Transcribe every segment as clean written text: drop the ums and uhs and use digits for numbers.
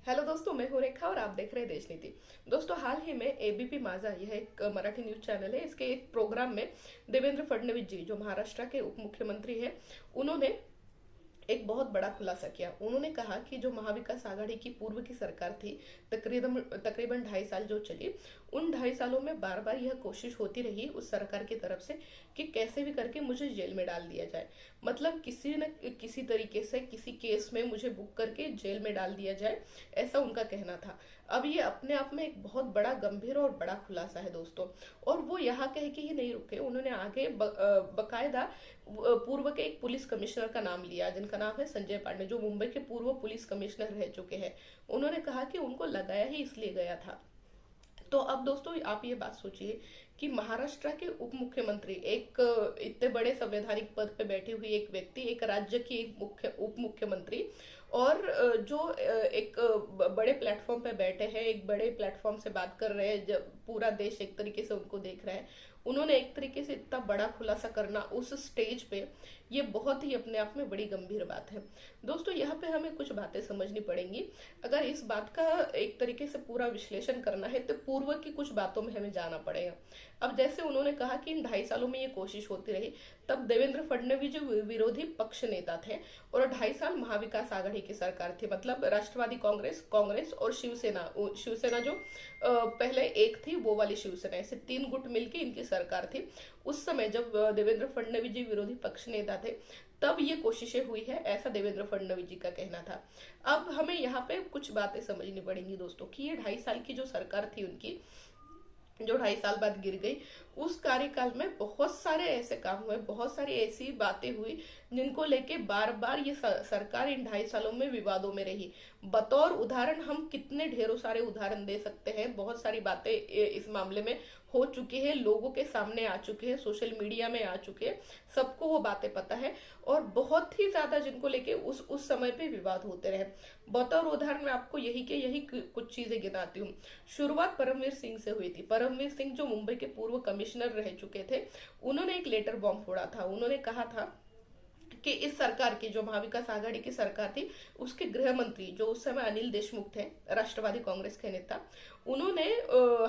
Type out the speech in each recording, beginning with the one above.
Hello दोस्तों, मैं हूं रेखा और आप देख रहे हैं देश नीति। दोस्तों, हाल ही में एबीपी माझा, यह एक मराठी न्यूज चैनल है, इसके एक प्रोग्राम में देवेंद्र फडणवीस जी, जो महाराष्ट्र के उप मुख्यमंत्री हैं, उन्होंने एक बहुत बड़ा खुलासा किया। उन्होंने कहा कि जो महाविकास आघाड़ी की पूर्व की सरकार थी, तकरीबन तकरीबन 2.5 साल जो चली, उन 2.5 सालों में बार बार यह कोशिश होती रही उस सरकार की तरफ से कि कैसे भी करके मुझे जेल में डाल दिया जाए। मतलब किसी न किसी तरीके से किसी केस में मुझे बुक करके जेल में डाल दिया जाए, ऐसा उनका कहना था। अब ये अपने आप में एक बहुत बड़ा गंभीर और बड़ा खुलासा है दोस्तों। और वो यहाँ कह के ही नहीं रुके, उन्होंने आगे बकायदा पूर्व के एक पुलिस कमिश्नर का नाम लिया, जिनका नाम है संजय पांडे, जो मुंबई के पूर्व पुलिस कमिश्नर रह चुके हैं। उन्होंने कहा कि उनको लगाया ही इसलिए गया था। तो अब दोस्तों, आप ये बात सोचिए कि महाराष्ट्र के उप मुख्यमंत्री, एक इतने बड़े संवैधानिक पद पे बैठी हुई एक व्यक्ति, एक राज्य की एक मुख्य उप मुख्यमंत्री, और जो एक बड़े प्लेटफॉर्म पे बैठे हैं, एक बड़े प्लेटफॉर्म से बात कर रहे हैं, जब पूरा देश एक तरीके से उनको देख रहा है, उन्होंने एक तरीके से इतना बड़ा खुलासा करना उस स्टेज पे, ये बहुत ही अपने आप में बड़ी गंभीर बात है। दोस्तों, यहाँ पे हमें कुछ बातें समझनी पड़ेंगी। अगर इस बात का एक तरीके से पूरा विश्लेषण करना है तो पूर्व की कुछ बातों में हमें जाना पड़ेगा। अब जैसे उन्होंने कहा कि इन 2.5 सालों में ये कोशिश होती रही, तब देवेंद्र फडणवीस जो विरोधी पक्ष नेता थे, और 2.5 साल महाविकास आघाड़ी की सरकार थी, मतलब राष्ट्रवादी कांग्रेस, कांग्रेस और शिवसेना। शिवसेना जो पहले एक थी, वो वाली शिवसेना, ऐसे 3 गुट मिलकर इनकी सरकार थी। उस समय जब देवेंद्र फडणवीस जी विरोधी पक्ष नेता थे, तब ये कोशिशें हुई है, ऐसा देवेंद्र फडणवीस जी का कहना था। अब हमें यहाँ पे कुछ बातें समझनी पड़ेंगी दोस्तों, कि ये 2.5 साल की जो सरकार थी उनकी, जो 2.5 साल बाद गिर गई, उस कार्यकाल में बहुत सारे ऐसे काम हुए, बहुत सारी ऐसी बातें हुई जिनको लेके बार बार ये सरकार इन 2.5 सालों में विवादों में रही। बतौर उदाहरण हम कितने ढेरों सारे उदाहरण दे सकते हैं। बहुत सारी बातें इस मामले में हो चुकी है, लोगों के सामने आ चुके हैं, सोशल मीडिया में आ चुके हैं, सबको वो बातें पता है, और बहुत ही ज्यादा जिनको लेके उस समय पे विवाद होते रहे। बतौर उदाहरण मैं आपको यही कुछ चीजें गिनाती हूँ। शुरुआत परमवीर सिंह से हुई थी। परमवीर सिंह जो मुंबई के पूर्व कमिश्नर रह चुके थे, उन्होंने एक लेटर बॉम्ब फोड़ा था। उन्होंने कहा था कि इस सरकार की, जो महाविकास आघाड़ी की सरकार थी, उसके गृह मंत्री, जो उस समय अनिल देशमुख थे, राष्ट्रवादी कांग्रेस के नेता, उन्होंने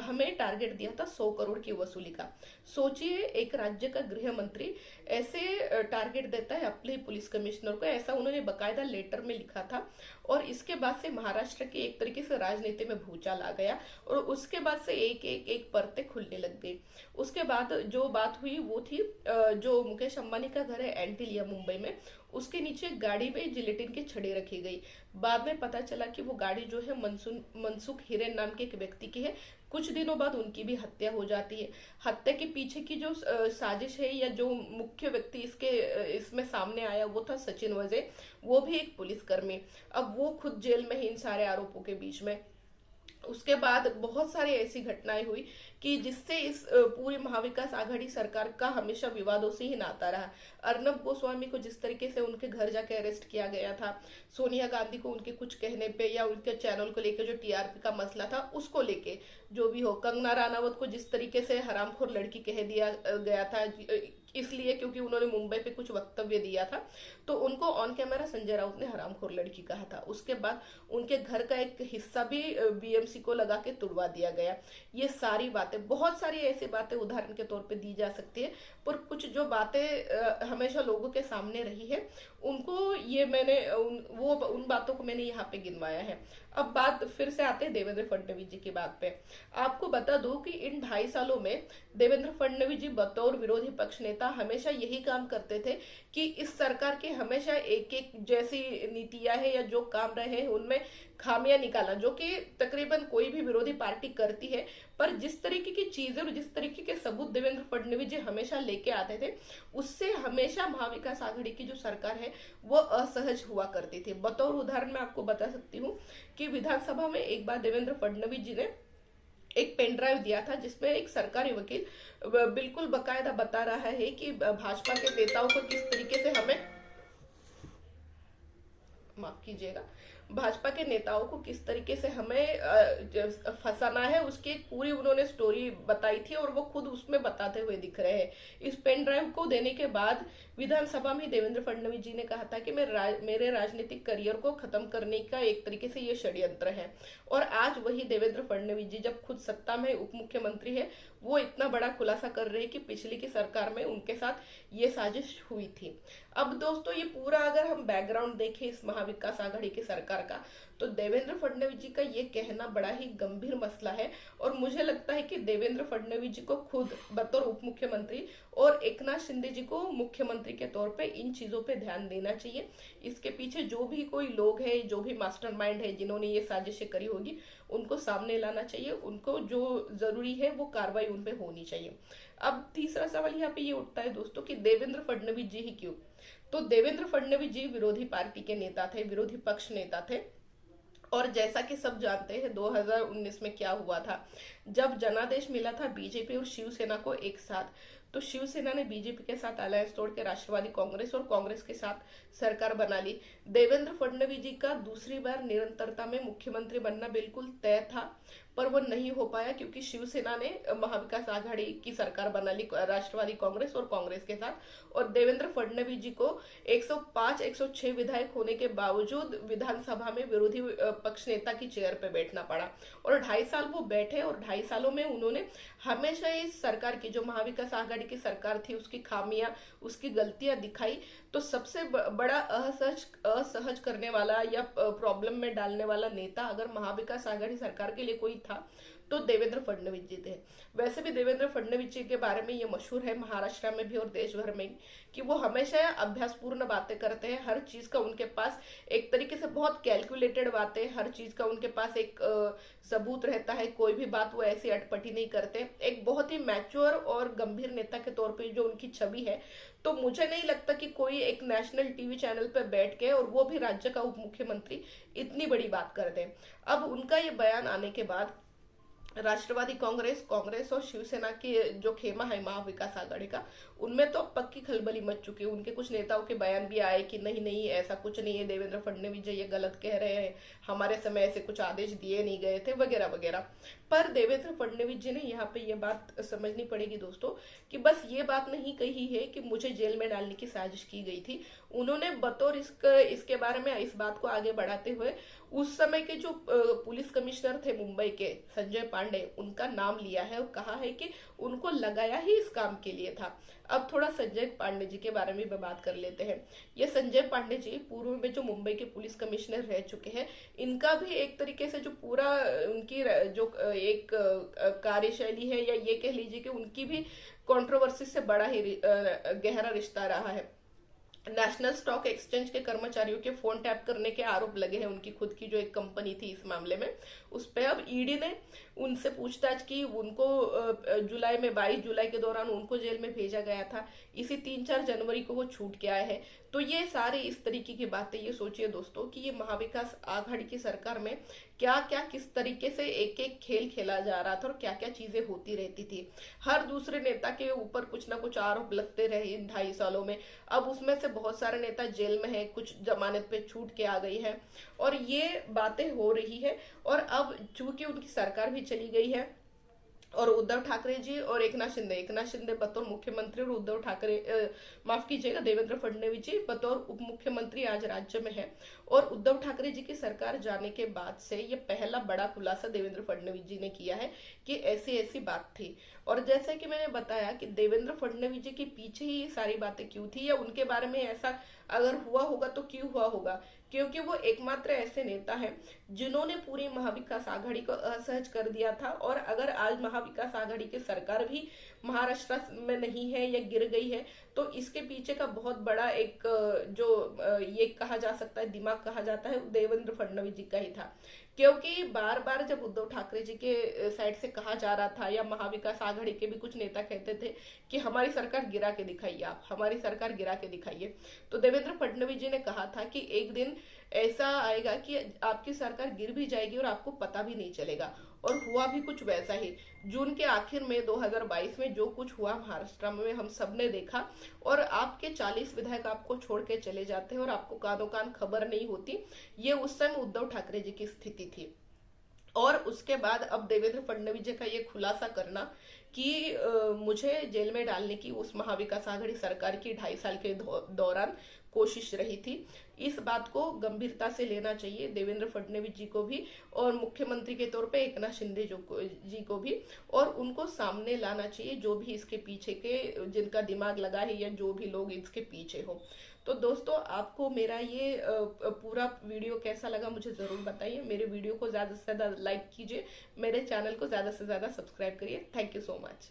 हमें टारगेट दिया था 100 करोड़ की वसूली का। सोचिए, एक राज्य का गृह मंत्री ऐसे टारगेट देता है अपने पुलिस कमिश्नर को, ऐसा उन्होंने बकायदा लेटर में लिखा था। और इसके बाद से महाराष्ट्र की एक तरीके से राजनीति में भूचाल आ गया, और उसके बाद से एक परतें खुलने लग गई। उसके बाद जो बात हुई वो थी, जो मुकेश अंबानी का घर है एंटिलिया मुंबई में, उसके नीचे गाड़ी में जिलेटिन की छड़ी रखी गई। बाद में पता चला कि वो गाड़ी जो है मनसुख हिरेन नाम के एक व्यक्ति की है। कुछ दिनों बाद उनकी भी हत्या हो जाती है। हत्या के पीछे की जो साजिश है, या जो मुख्य व्यक्ति इसमें सामने आया, वो था सचिन वजे, वो भी एक पुलिसकर्मी। अब वो खुद जेल में ही इन सारे आरोपों के बीच में। उसके बाद बहुत सारी ऐसी घटनाएं हुई कि जिससे इस पूरी महाविकास आघाड़ी सरकार का हमेशा विवादों से ही नाता रहा। अर्नब गोस्वामी को जिस तरीके से उनके घर जाके अरेस्ट किया गया था, सोनिया गांधी को उनके कुछ कहने पे, या उनके चैनल को लेकर जो टीआरपी का मसला था उसको लेके, जो भी हो, कंगना रानावत को जिस तरीके से हरामखोर लड़की कह दिया गया था, इसलिए क्योंकि उन्होंने मुंबई पे कुछ वक्तव्य दिया था, तो उनको ऑन कैमरा संजय राउत ने हरामखोर लड़की कहा था। उसके बाद उनके घर का एक हिस्सा भी बीएमसी को लगा के तुड़वा दिया गया। ये सारी बातें, बहुत सारी ऐसी बातें उदाहरण के तौर पे दी जा सकती है, पर कुछ जो बातें हमेशा लोगों के सामने रही है, उनको ये मैंने उन बातों को मैंने यहाँ पे गिनवाया है। अब बात फिर से आते हैं देवेंद्र फडणवीस जी की बात पे। आपको बता दूं कि इन 2.5 सालों में देवेंद्र फडणवीस जी बतौर विरोधी पक्ष नेता हमेशा यही काम करते थे कि इस सरकार के हमेशा एक एक जैसी नीतियां है, या जो काम रहे हैं उनमें खामियां निकालना, जो कि तकरीबन कोई भी विरोधी पार्टी करती है। पर जिस तरीके की चीजें और जिस तरीके के सबूत देवेंद्र फडणवीस जी हमेशा लेके आते थे, उससे हमेशा महाविकास आघाड़ी की जो सरकार है वो असहज हुआ करती थी। बतौर उदाहरण मैं आपको बता सकती हूँ कि विधानसभा में एक बार देवेंद्र फडणवीस जी ने एक पेन ड्राइव दिया था, जिसमें एक सरकारी वकील बिल्कुल बकायदा बता रहा है कि भाजपा के नेताओं को किस तरीके से हमें, माफ कीजिएगा, भाजपा के नेताओं को किस तरीके से हमें फंसाना है, उसकी एक पूरी उन्होंने स्टोरी बताई थी और वो खुद उसमें बताते हुए दिख रहे हैं। इस पेन ड्राइव को देने के बाद विधानसभा में देवेंद्र फडणवीस जी ने कहा था कि मेरे राजनीतिक करियर को खत्म करने का एक तरीके से ये षड्यंत्र है। और आज वही देवेंद्र फडणवीस जी जब खुद सत्ता में उप मुख्यमंत्री है, वो इतना बड़ा खुलासा कर रहे हैं कि पिछली की सरकार में उनके साथ ये साजिश हुई थी। अब दोस्तों ये पूरा अगर हम बैकग्राउंड देखें इस महाविकास आघाड़ी की सरकार का, तो देवेंद्र फडणवीस जी का ये कहना बड़ा ही गंभीर मसला है। और मुझे लगता है कि देवेंद्र फडणवीस जी को खुद बतौर उप मुख्यमंत्री और एकनाथ शिंदे जी को मुख्यमंत्री के तौर पे इन चीजों पे ध्यान देना चाहिए। इसके पीछे जो भी कोई लोग है, जो भी मास्टरमाइंड है जिन्होंने ये साजिशें करी होगी, उनको सामने लाना चाहिए। उनको जो जरूरी है वो कार्रवाई उन पे होनी चाहिए। अब तीसरा सवाल यहाँ पे ये उठता है दोस्तों कि देवेंद्र फडणवीस जी ही क्यों? तो देवेंद्र फडणवीस जी विरोधी पार्टी के नेता थे, विरोधी पक्ष नेता थे। और जैसा कि सब जानते हैं 2019 में क्या हुआ था, जब जनादेश मिला था बीजेपी और शिवसेना को एक साथ, तो शिवसेना ने बीजेपी के साथ अलायंस तोड़ के राष्ट्रवादी कांग्रेस और कांग्रेस के साथ सरकार बना ली। देवेंद्र फडणवीस जी का दूसरी बार निरंतरता में मुख्यमंत्री बनना बिल्कुल तय था, पर वो नहीं हो पाया क्योंकि शिवसेना ने महाविकास आघाड़ी की सरकार बना ली राष्ट्रवादी कांग्रेस और कांग्रेस के साथ। और देवेंद्र फडणवीस जी को 105 106 विधायक होने के बावजूद विधानसभा में विरोधी पक्ष नेता की चेयर पे बैठना पड़ा। और 2.5 साल वो बैठे और 2.5 सालों में उन्होंने हमेशा इस सरकार की, जो महाविकास आघाड़ी की सरकार थी, उसकी खामियां, उसकी गलतियां दिखाई। तो सबसे बड़ा असहज करने वाला या प्रॉब्लम में डालने वाला नेता अगर महाविकास आघाड़ी सरकार के लिए कोई था तो देवेंद्र फडणवीस जी थे। वैसे भी देवेंद्र फडणवीस जी के बारे में ये मशहूर है महाराष्ट्र में भी और देश भर में कि वो हमेशा अभ्यासपूर्ण बातें करते हैं। हर चीज का उनके पास एक तरीके से बहुत कैलकुलेटेड बातें, हर चीज का उनके पास एक सबूत रहता है। कोई भी बात वो ऐसी अटपटी नहीं करते। एक बहुत ही मैच्योर और गंभीर नेता के तौर पे जो उनकी छवि है, तो मुझे नहीं लगता कि कोई एक नेशनल टीवी चैनल पे बैठ के, और वो भी राज्य का उप मुख्यमंत्री, इतनी बड़ी बात कर दे। अब उनका ये बयान आने के बाद राष्ट्रवादी कांग्रेस और शिवसेना की जो खेमा है महाविकास आघाड़ी का, उनमें तो पक्की खलबली मच चुकी है। उनके कुछ नेताओं के बयान भी आए कि नहीं नहीं ऐसा कुछ नहीं है, देवेंद्र फडणवीस जी ये गलत कह रहे हैं, हमारे समय ऐसे कुछ आदेश दिए नहीं गए थे वगैरह वगैरह। पर देवेंद्र फडणवीस जी ने यहाँ पे ये बात समझनी पड़ेगी दोस्तों कि बस ये बात नहीं कही है कि मुझे जेल में डालने की साजिश की गई थी। उन्होंने बतौर इसके बारे में इस बात को आगे बढ़ाते हुए उस समय के जो पुलिस कमिश्नर थे मुंबई के, संजय पांडे, उनका नाम लिया है और कहा है कि उनको लगाया ही इस काम के लिए था। अब थोड़ा संजय पांडे जी के बारे में भी बात कर लेते हैं। ये संजय पांडे जी पूर्व में जो मुंबई के पुलिस कमिश्नर रह चुके हैं, इनका भी एक तरीके से जो पूरा उनकी जो एक कार्यशैली है, या ये कह लीजिए कि उनकी भी कंट्रोवर्सी से बड़ा ही गहरा रिश्ता रहा है। नेशनल स्टॉक एक्सचेंज के कर्मचारियों के फोन टैप करने के आरोप लगे हैं। उनकी खुद की जो एक कंपनी थी इस मामले में, उस पर अब ईडी ने उनसे पूछताछ की। उनको जुलाई में 22 जुलाई के दौरान उनको जेल में भेजा गया था। इसी 3-4 जनवरी को वो छूट के आए हैं। तो ये सारी इस तरीके की बातें, ये सोचिए दोस्तों कि ये महाविकास आघाड़ी की सरकार में क्या क्या किस तरीके से एक एक खेल खेला जा रहा था और क्या क्या चीजें होती रहती थी। हर दूसरे नेता के ऊपर कुछ ना कुछ आरोप लगते रहे इन 2.5 सालों में। अब उसमें से बहुत सारे नेता जेल में है, कुछ जमानत पे छूट के आ गई है और ये बातें हो रही है। और अब चूंकि उनकी सरकार भी चली गई है और उद्धव ठाकरे जी और एकनाथ शिंदे बतौर मुख्यमंत्री और उद्धव ठाकरे माफ कीजिएगा देवेंद्र फडणवीस जी बतौर उप मुख्यमंत्री आज राज्य में है। और उद्धव ठाकरे जी की सरकार जाने के बाद से ये पहला बड़ा खुलासा देवेंद्र फडणवीस जी ने किया है कि ऐसी ऐसी बात थी। और जैसे कि मैंने बताया कि देवेंद्र फडणवीस जी के पीछे ही ये सारी बातें क्यों थी, या उनके बारे में ऐसा अगर हुआ होगा तो क्यों हुआ होगा, क्योंकि वो एकमात्र ऐसे नेता हैं जिन्होंने पूरी महाविकास आघाड़ी को असहज कर दिया था। और अगर आज महाविकास आघाड़ी की सरकार भी महाराष्ट्र में नहीं है या गिर गई है, तो इसके पीछे का बहुत बड़ा एक जो ये कहा जा सकता है दिमाग कहा जाता है, देवेंद्र फडणवीस जी का ही था। क्योंकि बार बार जब उद्धव ठाकरे जी के साइड से कहा जा रहा था, या महाविकास आघाड़ी के भी कुछ नेता कहते थे कि हमारी सरकार गिरा के दिखाइए, आप हमारी सरकार गिरा के दिखाइए, तो देवेंद्र फडणवीस जी ने कहा था कि एक दिन ऐसा आएगा कि आपकी सरकार गिर भी जाएगी और आपको पता भी नहीं चलेगा। और हुआ भी कुछ वैसा ही। जून के आखिर में 2022 में जो कुछ हुआ महाराष्ट्र में हम सब ने देखा। और आपके 40 विधायक आपको छोड़ के चले जाते हैं और आपको कानो कान खबर नहीं होती। ये उस समय उद्धव ठाकरे जी की स्थिति थी। और उसके बाद अब देवेंद्र फडणवीस जी का ये खुलासा करना कि मुझे जेल में डालने की उस महाविकास आघाड़ी सरकार की 2.5 साल के दौरान कोशिश रही थी। इस बात को गंभीरता से लेना चाहिए देवेंद्र फडणवीस जी को भी, और मुख्यमंत्री के तौर पे एकनाथ शिंदे जी को भी। और उनको सामने लाना चाहिए जो भी इसके पीछे के जिनका दिमाग लगा है या जो भी लोग इसके पीछे हो। तो दोस्तों, आपको मेरा ये पूरा वीडियो कैसा लगा मुझे ज़रूर बताइए। मेरे वीडियो को ज़्यादा से ज़्यादा लाइक कीजिए, मेरे चैनल को ज़्यादा से ज़्यादा सब्सक्राइब करिए। Thank you so much.